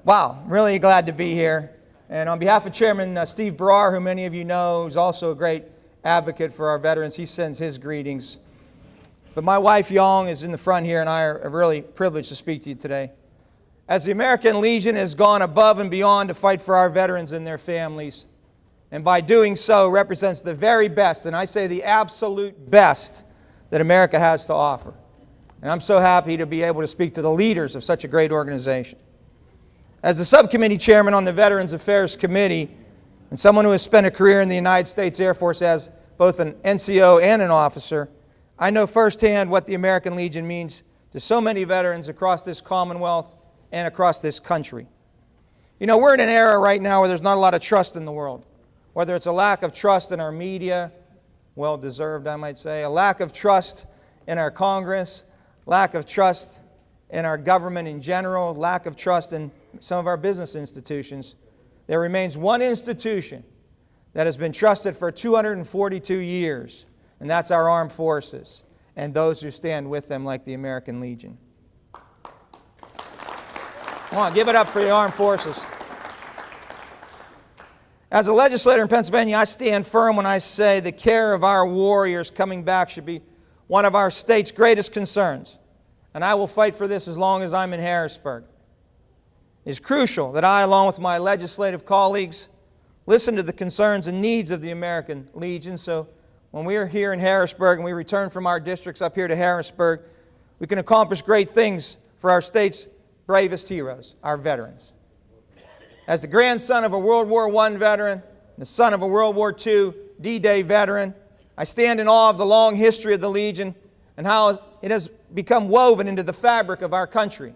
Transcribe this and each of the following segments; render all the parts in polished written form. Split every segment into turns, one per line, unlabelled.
Wow, I'm really glad to be here. And on behalf of Chairman Steve Barrar, who many of you know, who's also a great advocate for our veterans, he sends his greetings. But my wife, Yong, is in the front here, and I are really privileged to speak to you today. As the American Legion has gone above and beyond to fight for our veterans and their families, and by doing so represents the very best, and I say the absolute best, that America has to offer. And I'm so happy to be able to speak to the leaders of such a great organization. As the subcommittee chairman on the Veterans Affairs Committee, and someone who has spent a career in the United States Air Force as both an NCO and an officer, I know firsthand what the American Legion means to so many veterans across this Commonwealth and across this country. You know, we're in an era right now where there's not a lot of trust in the world. Whether it's a lack of trust in our media, well-deserved I might say, a lack of trust in our Congress, lack of trust in our government in general, lack of trust in some of our business institutions, there remains one institution that has been trusted for 242 years, and that's our armed forces and those who stand with them like the American Legion. Come on, give it up for the armed forces. As a legislator in Pennsylvania, I stand firm when I say the care of our warriors coming back should be one of our state's greatest concerns, and I will fight for this as long as I'm in Harrisburg. It is crucial that I, along with my legislative colleagues, listen to the concerns and needs of the American Legion, so when we are here in Harrisburg and we return from our districts up here to Harrisburg, we can accomplish great things for our state's bravest heroes, our veterans. As the grandson of a World War I veteran, the son of a World War II D-Day veteran, I stand in awe of the long history of the Legion and how it has become woven into the fabric of our country.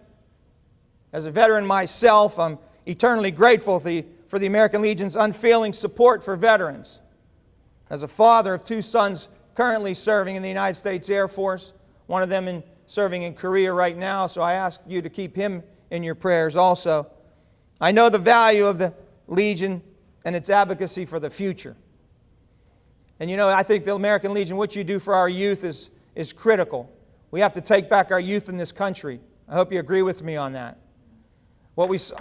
As a veteran myself, I'm eternally grateful for the American Legion's unfailing support for veterans. As a father of two sons currently serving in the United States Air Force, one of them serving in Korea right now, so I ask you to keep him in your prayers also. I know the value of the Legion and its advocacy for the future. And you know, I think the American Legion, what you do for our youth is critical. We have to take back our youth in this country. I hope you agree with me on that. What we saw.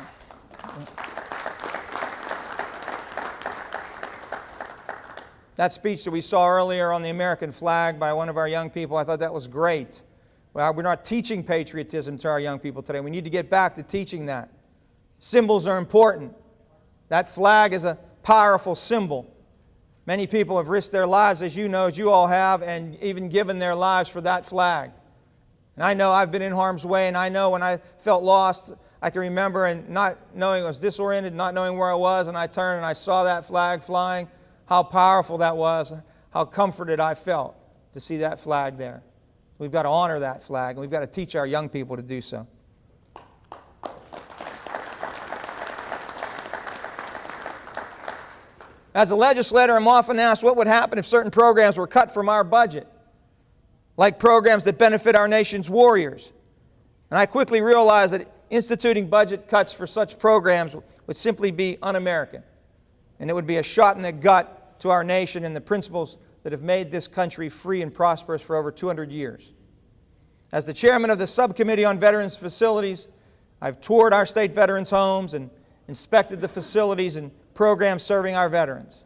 That speech that we saw earlier on the American flag by one of our young people, I thought that was great. Well, we're not teaching patriotism to our young people today. We need to get back to teaching that. Symbols are important. That flag is a powerful symbol. Many people have risked their lives, as you know, as you all have, and even given their lives for that flag. And I know I've been in harm's way, and I know when I felt lost, I can remember and not knowing, I was disoriented, not knowing where I was, and I turned and I saw that flag flying, how powerful that was, how comforted I felt to see that flag there. We've got to honor that flag, and we've got to teach our young people to do so. As a legislator, I'm often asked what would happen if certain programs were cut from our budget, like programs that benefit our nation's warriors. And I quickly realized that instituting budget cuts for such programs would simply be un-American, and it would be a shot in the gut to our nation and the principles that have made this country free and prosperous for over 200 years. As the chairman of the Subcommittee on Veterans Facilities, I've toured our state veterans' homes and inspected the facilities and programs serving our veterans.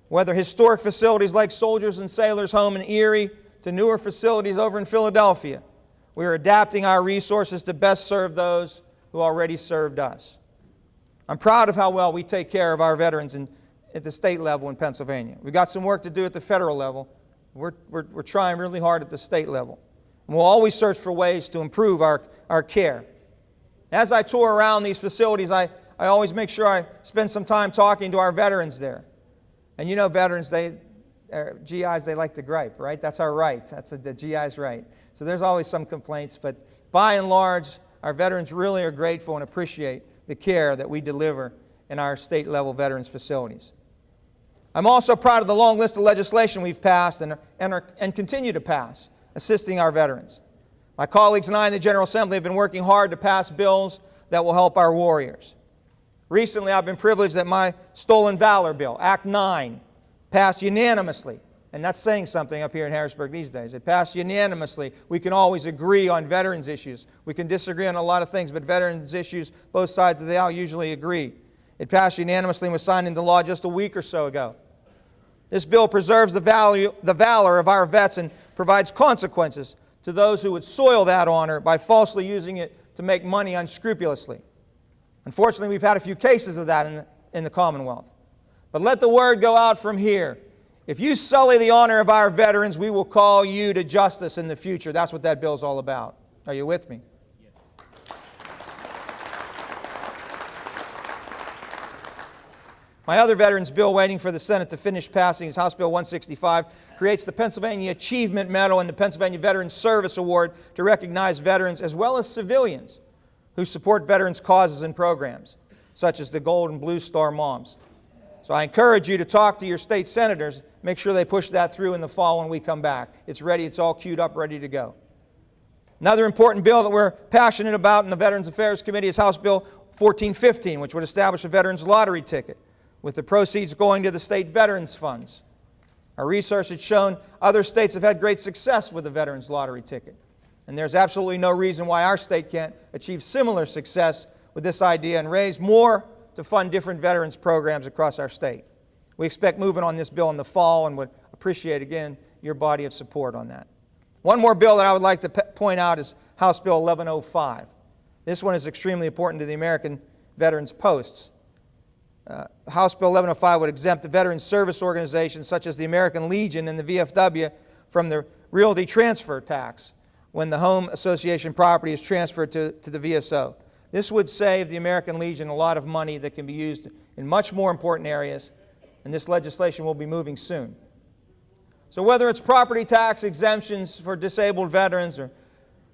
Whether historic facilities like Soldiers and Sailors Home in Erie to newer facilities over in Philadelphia, we are adapting our resources to best serve those who already served us. I'm proud of how well we take care of our veterans at the state level in Pennsylvania. We've got some work to do at the federal level. We're trying really hard at the state level. And we'll always search for ways to improve our care. As I tour around these facilities, I always make sure I spend some time talking to our veterans there. And you know veterans, GIs, they like to gripe, right? That's our right. That's the GI's right. So there's always some complaints, but by and large, our veterans really are grateful and appreciate the care that we deliver in our state-level veterans facilities. I'm also proud of the long list of legislation we've passed and continue to pass, assisting our veterans. My colleagues and I in the General Assembly have been working hard to pass bills that will help our warriors. Recently, I've been privileged that my Stolen Valor Bill, Act 9, passed unanimously And that's saying something up here in Harrisburg these days. It passed unanimously. We can always agree on veterans issues. We can disagree on a lot of things, but veterans issues, both sides of the aisle usually agree. It passed unanimously and was signed into law just a week or so ago. This bill preserves the valor of our vets and provides consequences to those who would soil that honor by falsely using it to make money unscrupulously. Unfortunately, we've had a few cases of that in the Commonwealth. But let the word go out from here. If you sully the honor of our veterans, we will call you to justice in the future. That's what that bill's all about. Are you with me? Yes. My other veterans bill waiting for the Senate to finish passing is House Bill 165. Creates the Pennsylvania Achievement Medal and the Pennsylvania Veterans Service Award to recognize veterans as well as civilians who support veterans' causes and programs, such as the Gold and Blue Star Moms. So I encourage you to talk to your state senators, make sure they push that through in the fall when we come back. It's ready, it's all queued up, ready to go. Another important bill that we're passionate about in the Veterans Affairs Committee is House Bill 1415, which would establish a veterans lottery ticket, with the proceeds going to the state veterans funds. Our research has shown other states have had great success with the veterans lottery ticket. And there's absolutely no reason why our state can't achieve similar success with this idea and raise more to fund different veterans programs across our state. We expect movement on this bill in the fall and would appreciate, again, your body of support on that. One more bill that I would like to point out is House Bill 1105. This one is extremely important to the American Veterans Posts. House Bill 1105 would exempt the veterans service organizations such as the American Legion and the VFW from the realty transfer tax when the home association property is transferred to the VSO. This would save the American Legion a lot of money that can be used in much more important areas, and this legislation will be moving soon. So whether it's property tax exemptions for disabled veterans or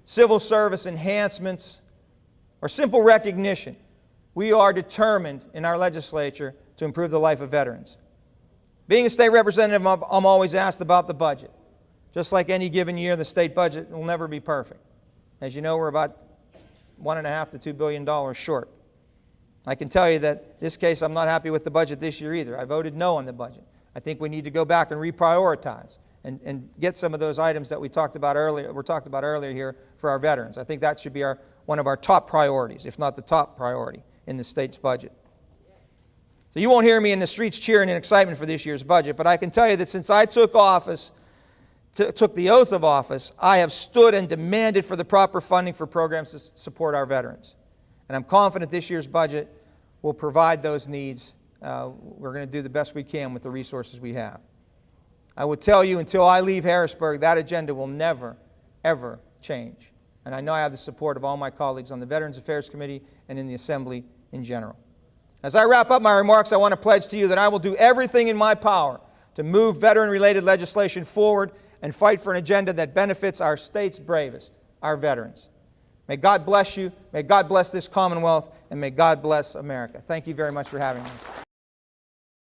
civil service enhancements or simple recognition, we are determined in our legislature to improve the life of veterans. Being a state representative, I'm always asked about the budget. Just like any given year, the state budget will never be perfect. As you know, we're about $1.5 to $2 billion short. I can tell you that in this case, I'm not happy with the budget this year either. I voted no on the budget. I think we need to go back and reprioritize and get some of those items that we talked about earlier here for our veterans. I think that should be one of our top priorities, if not the top priority in the state's budget. So you won't hear me in the streets cheering in excitement for this year's budget, but I can tell you that since I took the oath of office, I have stood and demanded for the proper funding for programs to support our veterans. And I'm confident this year's budget will provide those needs. We're going to do the best we can with the resources we have. I will tell you, until I leave Harrisburg, that agenda will never, ever change. And I know I have the support of all my colleagues on the Veterans Affairs Committee and in the Assembly in general. As I wrap up my remarks, I want to pledge to you that I will do everything in my power to move veteran-related legislation forward and fight for an agenda that benefits our state's bravest, our veterans. May God bless you, may God bless this Commonwealth, and may God bless America. Thank you very much for having me.